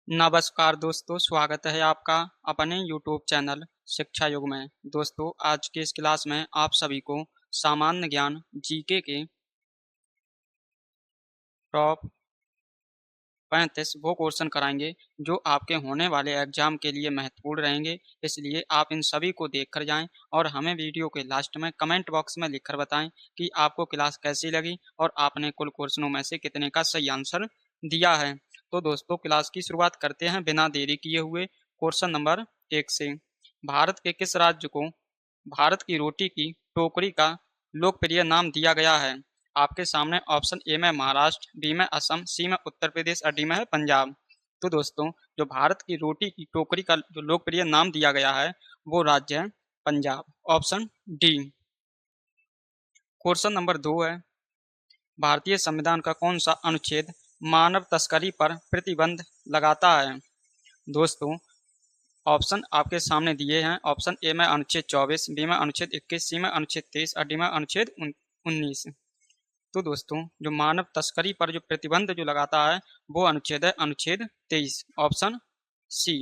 नमस्कार दोस्तों, स्वागत है आपका अपने यूट्यूब चैनल शिक्षा युग में। दोस्तों, आज के इस क्लास में आप सभी को सामान्य ज्ञान जीके के टॉप 35 वो क्वेश्चन कराएंगे जो आपके होने वाले एग्जाम के लिए महत्वपूर्ण रहेंगे। इसलिए आप इन सभी को देखकर जाएं और हमें वीडियो के लास्ट में कमेंट बॉक्स में लिखकर बताएं कि आपको क्लास कैसी लगी और आपने कुल क्वेश्चनों में से कितने का सही आंसर दिया है। तो दोस्तों, क्लास की शुरुआत करते हैं बिना देरी किए हुए क्वेश्चन नंबर 1 से। भारत के किस राज्य को भारत की रोटी की टोकरी का लोकप्रिय नाम दिया गया है? आपके सामने ऑप्शन ए में महाराष्ट्र, बी में असम, सी में उत्तर प्रदेश और डी में है पंजाब। तो दोस्तों, जो भारत की रोटी की टोकरी का जो लोकप्रिय नाम दिया गया है वो राज्य है Punjab, option D. Question number 2 है, भारतीय संविधान का कौन सा अनुच्छेद मानव तस्करी पर प्रतिबंध लगाता है? दोस्तों, ऑप्शन आपके सामने दिए हैं। ऑप्शन ए में अनुच्छेद 24, बी में अनुच्छेद 21, सी में अनुच्छेद 23 और डी में अनुच्छेद 19। तो दोस्तों, जो मानव तस्करी पर जो प्रतिबंध जो लगाता है वो अनुच्छेद है अनुच्छेद 23, ऑप्शन सी।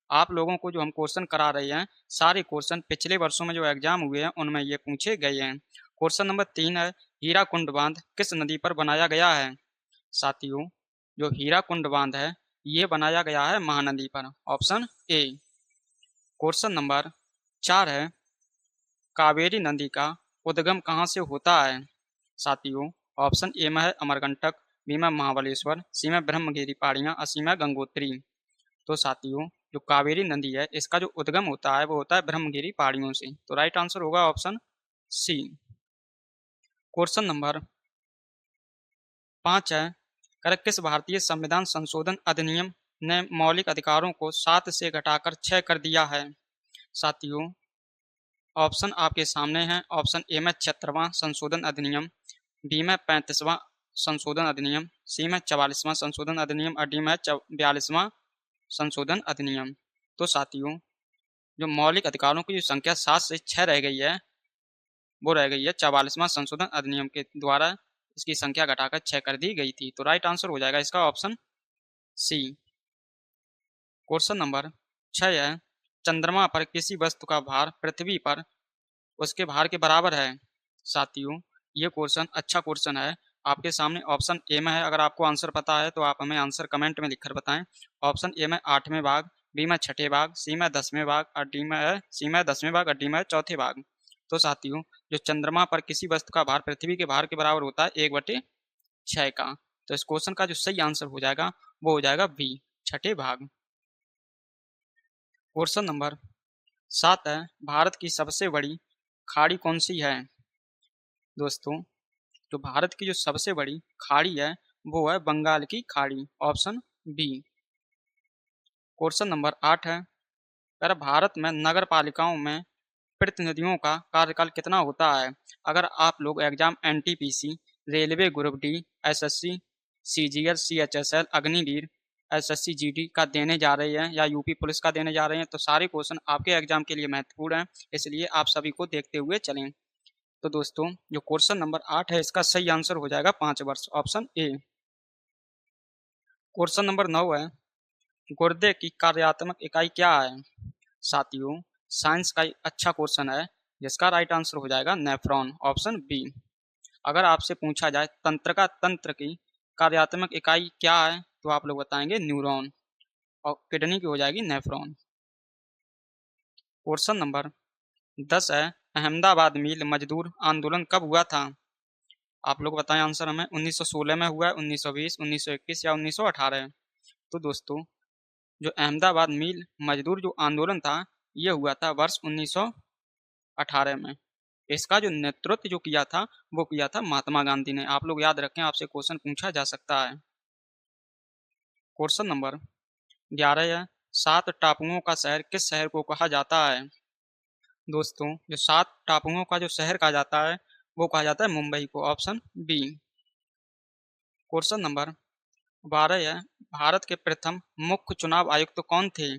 आप लोगों को जो हम क्वेश्चन करा रहे हैं सारे क्वेश्चन पिछले वर्षों में जो एग्जाम हुए हैं उनमें ये पूछे गए हैं। क्वेश्चन नंबर 3 है, हीराकुंड बांध किस नदी पर बनाया गया है? साथियों, जो हीराकुंड बांध है ये बनाया गया है महानदी पर, ऑप्शन ए। क्वेश्चन नंबर 4 है, कावेरी नदी का उद्गम कहाँ से होता है? साथियों, ऑप्शन ए में है अमरकंटक, बी में महाबलेश्वर, सी में ब्रह्मगिरी पहाड़ियाँ और सी में गंगोत्री। तो साथियों, जो कावेरी नदी है इसका जो उद्गम होता है वो होता है ब्रह्मगिरी पहाड़ियों से। तो राइट आंसर होगा ऑप्शन सी। क्वेश्चन नंबर 5 है, किस भारतीय संविधान संशोधन अधिनियम ने मौलिक अधिकारों को 7 से घटाकर 6 कर दिया है? साथियों, ऑप्शन आपके सामने हैं। ऑप्शन ए में 76वां संशोधन अधिनियम, बी में 35वां संशोधन अधिनियम, सी में 44वां संशोधन अधिनियम और डी में 42वां संशोधन अधिनियम। तो साथियों, जो मौलिक अधिकारों की जो संख्या 7 से 6 रह गई है वो रह गई है 44वां संशोधन अधिनियम के द्वारा इसकी संख्या घटाकर 6 कर दी गई थी। तो राइट आंसर हो जाएगा इसका ऑप्शन सी। क्वेश्चन नंबर 6 है, चंद्रमा पर किसी वस्तु का भार पृथ्वी पर उसके भार के बराबर है? साथियों, ये क्वेश्चन अच्छा क्वेश्चन है। आपके सामने ऑप्शन ए में है। अगर आपको आंसर पता है तो आप हमें आंसर कमेंट में लिखकर बताएं। ऑप्शन ए में 8वें भाग, बी में 6ठे भाग, सी में 10वें भाग और डी में है सी में 10वें भाग और डी में चौथे भाग। तो साथियों, जो चंद्रमा पर किसी वस्तु का भार पृथ्वी के भार के बराबर होता है 1/6 का। तो इस क्वेश्चन का जो सही आंसर हो जाएगा वो हो जाएगा बी, 6ठे भाग। क्वेश्चन नंबर 7 है, भारत की सबसे बड़ी खाड़ी कौन सी है? दोस्तों, जो भारत की जो सबसे बड़ी खाड़ी है वो है बंगाल की खाड़ी, ऑप्शन बी। क्वेश्चन नंबर 8 है, अगर भारत में नगर पालिकाओं में प्रतिनिधियों का कार्यकाल कितना होता है? अगर आप लोग exam NTPC, railway group D, SSC, CGL, CHSL, Agniveer, SSC GD का देने जा रहे हैं या यूपी पुलिस का देने जा रहे हैं तो सारे क्वेश्चन आपके एग्जाम के लिए महत्वपूर्ण हैं, इसलिए आप सभी को देखते हुए चलें। तो दोस्तों, जो क्वेश्चन नंबर 8 है इसका सही आंसर हो जाएगा 5 वर्ष, ऑप्शन ए। क्वेश्चन नंबर 9 है, गुर्दे की कार्यात्मक इकाई क्या है? साथियों, साइंस का एक अच्छा क्वेश्चन है जिसका राइट आंसर हो जाएगा नेफ्रॉन, ऑप्शन बी। अगर आपसे पूछा जाए तंत्र की कार्यात्मक इकाई क्या है तो आप लोग बताएंगे न्यूरॉन, और किडनी की हो जाएगी नेफ्रॉन। क्वेश्चन नंबर 10 है, अहमदाबाद मिल मजदूर आंदोलन कब हुआ था? आप लोग बताएं आंसर हमें। 1916 में हुआ है, 1920, 1921 या 1918? तो दोस्तों, जो अहमदाबाद मिल मजदूर जो आंदोलन था ये हुआ था वर्ष 1918 में। इसका जो नेतृत्व जो किया था वो किया था महात्मा गांधी ने। आप लोग याद रखें, आपसे क्वेश्चन पूछा जा सकता है। क्वेश्चन नंबर 11 है, 7 टापुओं का शहर किस शहर को कहा जाता है? दोस्तों, जो 7 टापुओं का जो शहर कहा जाता है वो कहा जाता है मुंबई को, ऑप्शन बी। क्वेश्चन नंबर 12 है, भारत के प्रथम मुख्य चुनाव आयुक्त कौन थे?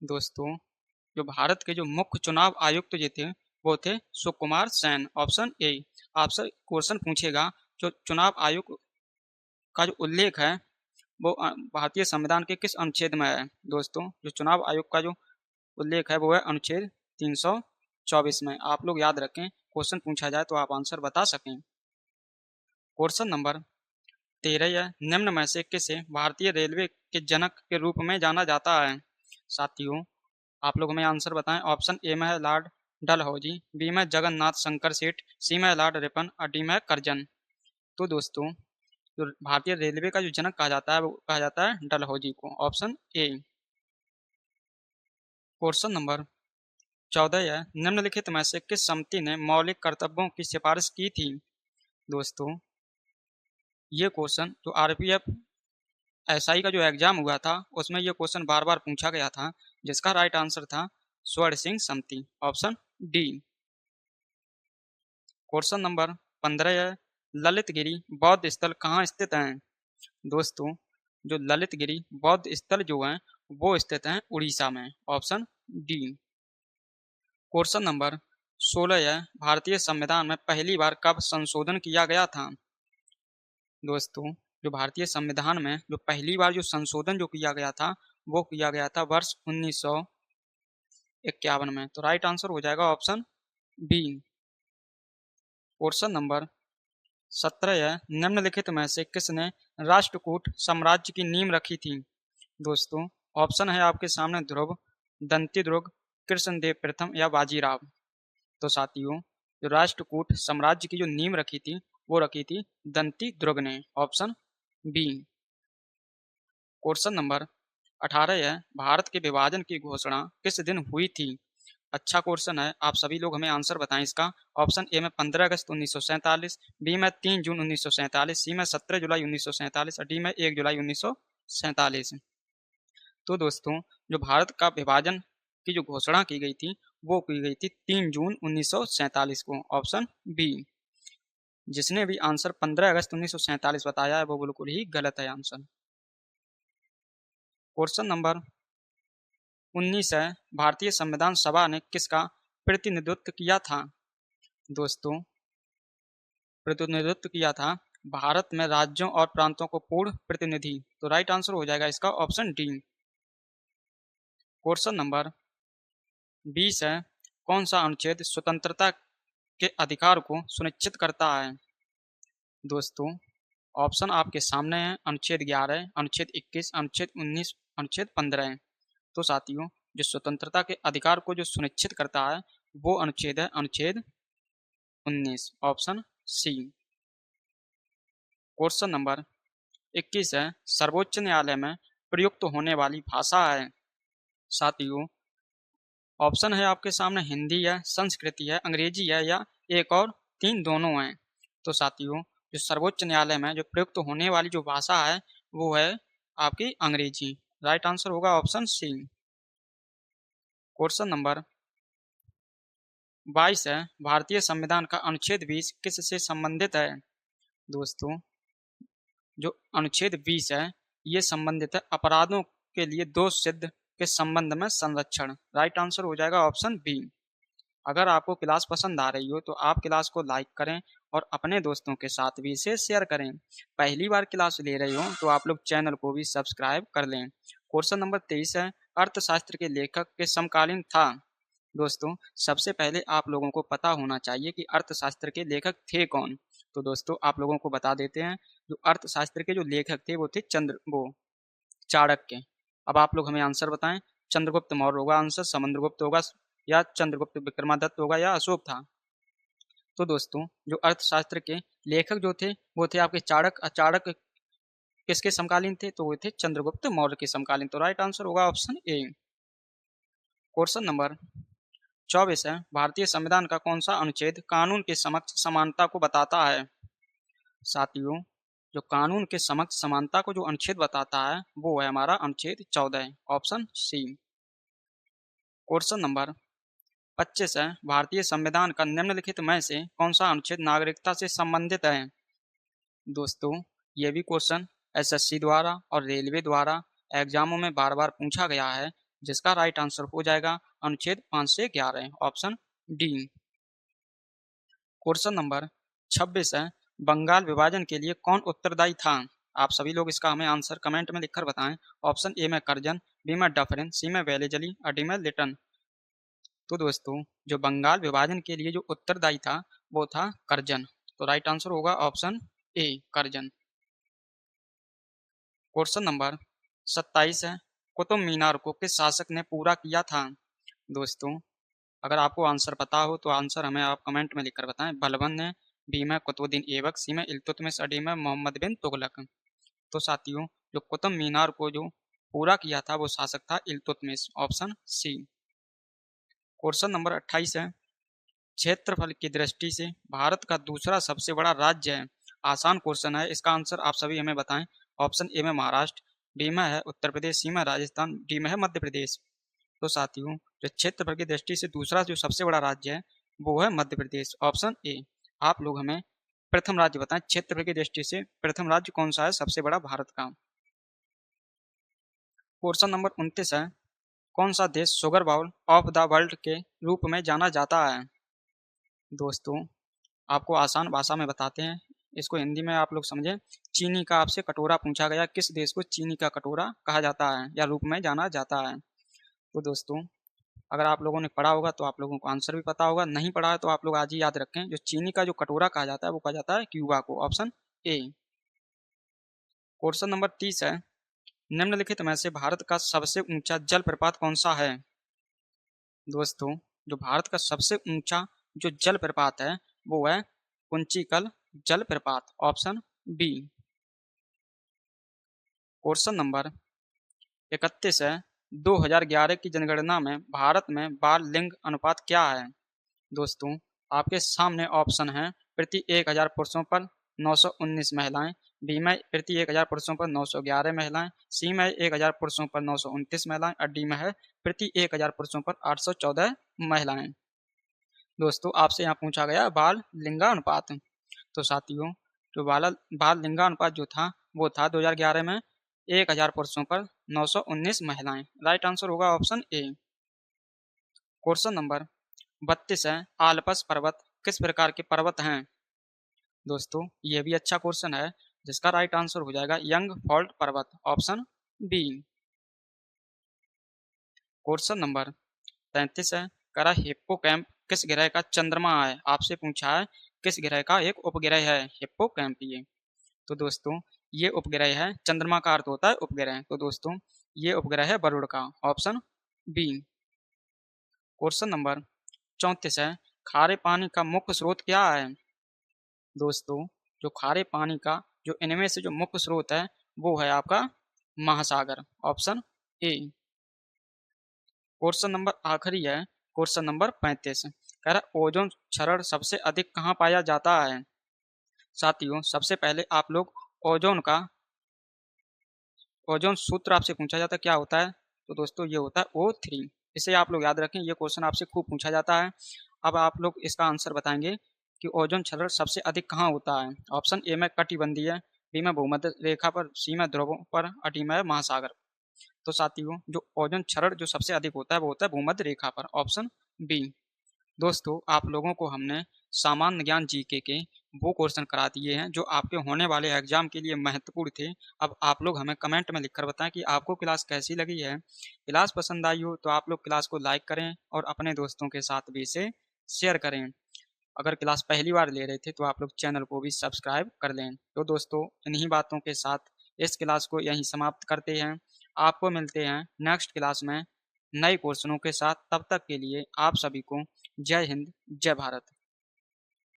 दोस्तों, जो भारत के जो मुख्य चुनाव आयुक्त जो थे वो थे सुकुमार सेन, ऑप्शन ए। आपसे क्वेश्चन पूछेगा जो चुनाव आयुक्त का जो उल्लेख है वो भारतीय संविधान के किस अनुच्छेद में है? दोस्तों, जो चुनाव आयोग का जो उल्लेख है वो है अनुच्छेद 324 में। आप लोग याद रखें, क्वेश्चन पूछा जाए तो आप आंसर बता सकें। क्वेश्चन नंबर 13 है, निम्न में से किसे भारतीय रेलवे के जनक के रूप में जाना जाता है? साथियों, आप लोग हमें आंसर बताएं। ऑप्शन ए में है लॉर्ड डलहौजी, बी में जगन्नाथ शंकर सेठ, सी में लॉर्ड रिपन और डी में कर्जन। तो दोस्तों, जो भारतीय रेलवे का जो जनक कहा जाता है वो कहा जाता है डलहौजी को। Option A. क्वेश्चन नंबर 14 है, निम्नलिखित में से किस समिति ने मौलिक कर्तव्यों की सिफारिश की थी? दोस्तों, ये क्वेश्चन जो आरपीएफ एसआई का जो एग्जाम हुआ था उसमें ये क्वेश्चन बार बार पूछा गया था, जिसका राइट आंसर था स्वर्ण सिंह समिति। Option D. क्वेश्चन नंबर 15 है, ललित गिरी बौद्ध स्थल कहाँ स्थित है? दोस्तों, जो ललित गिरी बौद्ध स्थल जो है वो स्थित है उड़ीसा में। Option D. क्वेश्चन नंबर 16 है, भारतीय संविधान में पहली बार कब संशोधन किया गया था? दोस्तों, जो भारतीय संविधान में जो पहली बार जो संशोधन जो किया गया था वो किया गया था वर्ष 1951 में। तो राइट आंसर हो जाएगा ऑप्शन बी। क्वेश्चन नंबर 17 है, निम्नलिखित में से किसने राष्ट्रकूट साम्राज्य की नींव रखी थी? दोस्तों, ऑप्शन है आपके सामने ध्रुव, दंतिदुर्ग, कृष्णदेव प्रथम या बाजीराव। तो साथियों, जो राष्ट्रकूट साम्राज्य की जो नींव रखी थी वो रखी थी दंतिदुर्ग ने। Option B. क्वेश्चन नंबर 18 है, भारत के विभाजन की घोषणा किस दिन हुई थी? अच्छा क्वेश्चन है, आप सभी लोग हमें आंसर बताएं इसका। ऑप्शन ए में 15 अगस्त 1947, बी में 3 जून 1947, सी में 17 जुलाई 1947 और डी में 1 जुलाई 1947। तो दोस्तों, जो भारत का विभाजन की जो घोषणा की गई थी वो की गई थी 3 जून 1947 को। Option B. जिसने भी आंसर 15 अगस्त 1947 बताया है वो बिल्कुल ही गलत है आंसर। क्वेश्चन नंबर 19 है, भारतीय संविधान सभा ने किसका प्रतिनिधित्व किया था? दोस्तों, प्रतिनिधित्व किया था भारत में राज्यों और प्रांतों को पूर्ण प्रतिनिधि। तो राइट आंसर हो जाएगा इसका ऑप्शन डी। क्वेश्चन नंबर 20 है, कौन सा अनुच्छेद स्वतंत्रता के अधिकार को सुनिश्चित करता है? दोस्तों, ऑप्शन आपके सामने है, अनुच्छेद 11, अनुच्छेद 21, अनुच्छेद 19, अनुच्छेद 15। तो साथियों, जो स्वतंत्रता के अधिकार को जो सुनिश्चित करता है वो अनुच्छेद है अनुच्छेद 19। Option C. क्वेश्चन नंबर 21 है, सर्वोच्च न्यायालय में प्रयुक्त होने वाली भाषा है? साथियों, ऑप्शन है आपके सामने हिंदी है, संस्कृति है, अंग्रेजी है या एक और तीन दोनों हैं। तो साथियों, जो सर्वोच्च न्यायालय में जो प्रयुक्त होने वाली जो भाषा है वो है आपकी अंग्रेजी। राइट आंसर होगा ऑप्शन सी। क्वेश्चन नंबर 22 है, भारतीय संविधान का अनुच्छेद 20 किससे संबंधित है? दोस्तों, जो अनुच्छेद 20 है ये संबंधित है अपराधों के लिए दोष सिद्ध के संबंध में संरक्षण। राइट आंसर हो जाएगा ऑप्शन बी। अगर आपको क्लास पसंद आ रही हो तो आप क्लास को लाइक करें और अपने दोस्तों के साथ भी इसे शेयर करें। पहली बार क्लास ले रहे हो तो आप लोग चैनल को भी सब्सक्राइब कर लें। क्वेश्चन नंबर 23 है, अर्थशास्त्र के लेखक के समकालीन था? दोस्तों, सबसे पहले आप लोगों को पता होना चाहिए कि अर्थशास्त्र के लेखक थे कौन। तो दोस्तों, आप लोगों को बता देते हैं, जो अर्थशास्त्र के जो लेखक थे वो थे चाणक्य। अब आप लोग हमें आंसर बताएं, चंद्रगुप्त मौर्य होगा आंसर, समुद्रगुप्त होगा या चंद्रगुप्त विक्रमादित्य होगा या अशोक था? तो दोस्तों, जो अर्थशास्त्र के लेखक जो थे वो थे आपके चाणक्य। चाणक्य किसके समकालीन थे? तो वो थे चंद्रगुप्त मौर्य के समकालीन। तो राइट आंसर होगा ऑप्शन ए। क्वेश्चन नंबर 24 है, भारतीय संविधान का कौन सा अनुच्छेद कानून के समक्ष समानता को बताता है? साथियों, जो कानून के समक्ष समानता को जो अनुच्छेद बताता है वो है हमारा अनुच्छेद 14। Option C. क्वेश्चन नंबर 25 है, भारतीय संविधान का निम्नलिखित में से कौन सा अनुच्छेद नागरिकता से संबंधित है? दोस्तों, ये भी क्वेश्चन एसएससी द्वारा और रेलवे द्वारा एग्जामों में बार बार पूछा गया है, जिसका राइट आंसर हो जाएगा अनुच्छेद 5 से 11। Option D. क्वेश्चन नंबर 26 है, बंगाल विभाजन के लिए कौन उत्तरदायी था? आप सभी लोग इसका हमें आंसर कमेंट में लिखकर बताएं। ऑप्शन ए में करजन, बी में डफरिन, सी में वेलेजली और डी में लिटन। तो दोस्तों जो बंगाल विभाजन के लिए जो उत्तरदायी था वो था करजन। तो राइट आंसर होगा option A Curzon. Question number 27 है, कुतुब मीनार को किस शासक ने पूरा किया था? दोस्तों अगर आपको आंसर पता हो तो आंसर हमें आप कमेंट में लिखकर बताएं। बलबन ने, बी में कुतुबुद्दीन ऐबक, सी में इल्तुतमिश और डी में मोहम्मद बिन तुगलक। तो साथियों जो कुतुब मीनार को जो पूरा किया था वो शासक था Iltutmish, option C. Question number 28 है, क्षेत्रफल की दृष्टि से भारत का दूसरा सबसे बड़ा राज्य है। आसान क्वेश्चन है, इसका आंसर आप सभी हमें बताएं। ऑप्शन ए में महाराष्ट्र, बी में है उत्तर प्रदेश, सी में राजस्थान, डी में है मध्य प्रदेश। तो साथियों जो क्षेत्रफल की दृष्टि से दूसरा जो सबसे बड़ा राज्य है वो है मध्य प्रदेश, ऑप्शन ए। आप लोग हमें प्रथम राज्य बताएं, क्षेत्रफल की दृष्टि से प्रथम राज्य कौन सा है सबसे बड़ा भारत का। क्वेश्चन नंबर 29 है, कौन सा देश sugar bowl of the world के रूप में जाना जाता है? दोस्तों आपको आसान भाषा में बताते हैं, इसको हिंदी में आप लोग समझें। चीनी का आपसे कटोरा पूछा गया, किस देश को चीनी का कटोरा कहा जाता है या रूप में जाना जाता है? तो दोस्तों अगर आप लोगों ने पढ़ा होगा तो आप लोगों को आंसर भी पता होगा, नहीं पढ़ा है तो आप लोग आज ही याद रखें। जो चीनी का जो कटोरा कहा जाता है वो कहा जाता है क्यूबा को, ऑप्शन ए। क्वेश्चन नंबर 30 है, निम्नलिखित में से भारत का सबसे ऊंचा जलप्रपात कौन सा है? दोस्तों जो भारत का सबसे ऊंचा जो जलप्रपात है वो है कुंचिकल जलप्रपात, ऑप्शन बी। क्वेश्चन नंबर 31 है, 2011 की जनगणना में भारत में बाल लिंग अनुपात क्या है? दोस्तों आपके सामने ऑप्शन है, प्रति 1000 पुरुषों पर 919 महिलाएं, बी में प्रति 1000 पुरुषों पर 911 महिलाएं, सी में 1000 पुरुषों पर 929 महिलाएं और डी में है प्रति 1000 पुरुषों पर 814 महिलाएं। दोस्तों आपसे यहाँ पूछा गया बाल लिंगानुपात। तो साथियों जो बाल लिंगानुपात जो था वो था 2011 में 1000 पुरुषों पर 919 महिलाएं। राइट आंसर होगा ऑप्शन ए। क्वेश्चन नंबर 32 है, आल्पस पर्वत किस प्रकार के पर्वत हैं? दोस्तों ये भी अच्छा क्वेश्चन है, जिसका राइट आंसर हो जाएगा यंग फॉल्ट पर्वत, ऑप्शन बी। क्वेश्चन नंबर 33 है, करा हिप्पोकैम्प किस ग्रह का चंद्रमा है? आपसे पूछा है किस ग्रह का एक उपग्रह है हिप्पोकैम्प ये। तो दोस्तों ये उपग्रह है, चंद्रमा का अर्थ होता है उपग्रह। तो दोस्तों ये उपग्रह है वरुण का, ऑप्शन बी। क्वेश्चन नंबर 34 है, खारे पानी का मुख्य स्रोत क्या है? दोस्तों जो खारे पानी का जो इनमें से जो मुख्य स्रोत है वो है आपका महासागर, ऑप्शन ए। क्वेश्चन नंबर आखिरी है, क्वेश्चन नंबर 35 कह रहा ओजोन क्षरण सबसे अधिक कहाँ पाया जाता है? साथियों सबसे पहले आप लोग ओजोन का ओजोन सूत्र आपसे पूछा जाता है क्या होता है? तो दोस्तों ये होता है O3। इसे आप लोग याद रखें, ये क्वेश्चन आपसे खूब पूछा जाता है। अब आप लोग इसका आंसर बताएंगे कि ओजोन क्षरण सबसे अधिक कहाँ होता है। ऑप्शन ए में कटिबंधीय, बी में भूमध्य रेखा पर, सी में ध्रुवों पर और डी में महासागर। तो साथियों जो ओजोन क्षरण जो सबसे अधिक होता है वो होता है भूमध्य रेखा पर, ऑप्शन बी। दोस्तों आप लोगों को हमने सामान्य ज्ञान जीके के वो क्वेश्चन करा दिए हैं जो आपके होने वाले एग्जाम के लिए महत्वपूर्ण थे। अब आप लोग हमें कमेंट में लिखकर बताएं कि आपको क्लास कैसी लगी है। क्लास पसंद आई हो तो आप लोग क्लास को लाइक करें और अपने दोस्तों के साथ भी इसे शेयर करें। अगर क्लास पहली बार ले रहे थे तो आप लोग चैनल को भी सब्सक्राइब कर लें। तो दोस्तों इन्हीं बातों के साथ इस क्लास को यहीं समाप्त करते हैं। आपको मिलते हैं नेक्स्ट क्लास में नए क्वेश्चनों के साथ। तब तक के लिए आप सभी को जय हिंद, जय भारत।